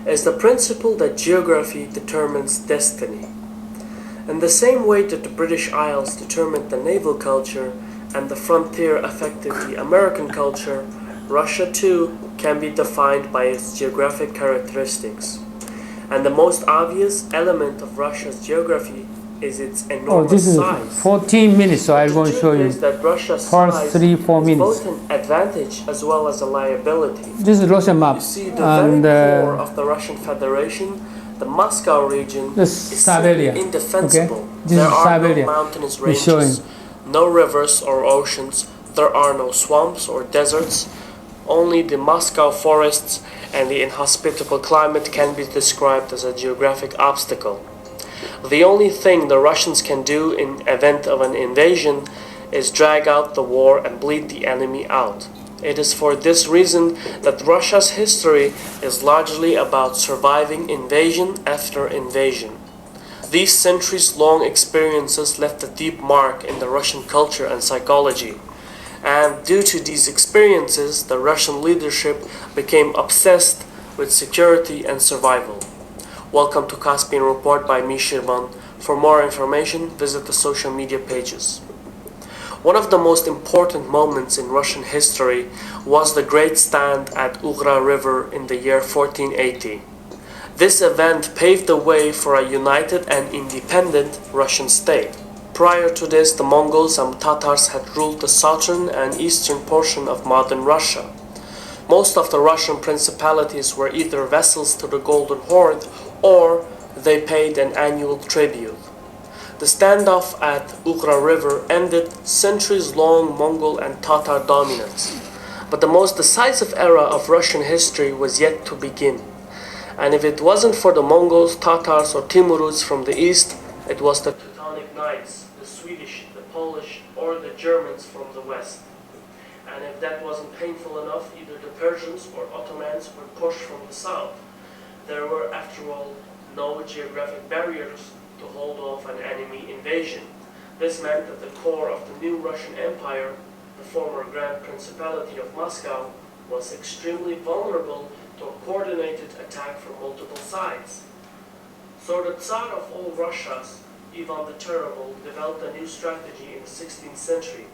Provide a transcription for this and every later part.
is the principle that geography determines destiny. In the same way that the British Isles determined the naval culture and the frontier affected the American culture, Russia too can be defined by its geographic characteristics. And the most obvious element of Russia's geography is its enormous this is size. 14 minutes, so I'm going to show you is that Russia's first 3-4 minutes. both an advantage as well as a liability. This is Russian map, You see, the and very core of the Russian Federation, the Moscow region, this is Siberia. indefensible. Okay? This There is are Siberia. no mountainous It's showing. ranges, no rivers or oceans, there are no swamps or deserts. Only the Moscow forests and the inhospitable climate can be described as a geographic obstacle. The only thing the Russians can do in event of an invasion is drag out the war and bleed the enemy out. It is for this reason that Russia's history is largely about surviving invasion after invasion. These centuries-long experiences left a deep mark in the Russian culture and psychology. And due to these experiences, the Russian leadership became obsessed with security and survival. Welcome to Caspian Report by me, Shirvan. For more information, visit the social media pages. One of the most important moments in Russian history was the Great Stand at Ugra River in the year 1480. This event paved the way for a united and independent Russian state. Prior to this, the Mongols and Tatars had ruled the southern and eastern portion of modern Russia. Most of the Russian principalities were either vassals to the Golden Horde or they paid an annual tribute. The standoff at Ugra River ended centuries-long Mongol and Tatar dominance. But the most decisive era of Russian history was yet to begin. And if it wasn't for the Mongols, Tatars, or Timurids from the east, it was the Teutonic Knights, the Swedish, the Polish, or the Germans from the west. And if that wasn't painful enough, either the Persians or Ottomans were pushed from the south. There were, after all, no geographic barriers to hold off an enemy invasion. This meant that the core of the new Russian Empire, the former Grand Principality of Moscow, was extremely vulnerable to a coordinated attack from multiple sides. So the Tsar of all Russias, Ivan the Terrible, developed a new strategy in the 16th century.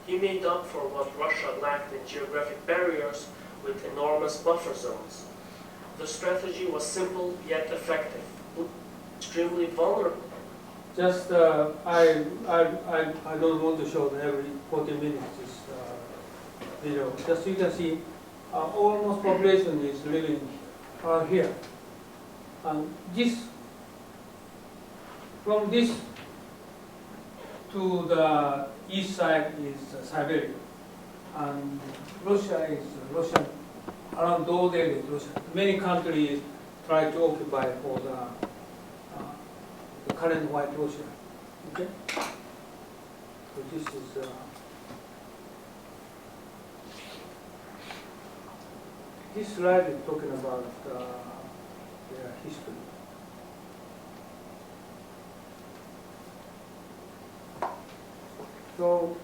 He made up for what Russia lacked in geographic barriers with enormous buffer zones. The strategy was simple yet effective, extremely vulnerable. Just I don't want to show every 40 minutes this video. Just you can see almost population is living here. And this, from this to the east side is Siberia, and Russia is Russian. Around those areas, Russia. Many countries try to occupy for the current White Russia. Okay, so this is. This slide is talking about their history. So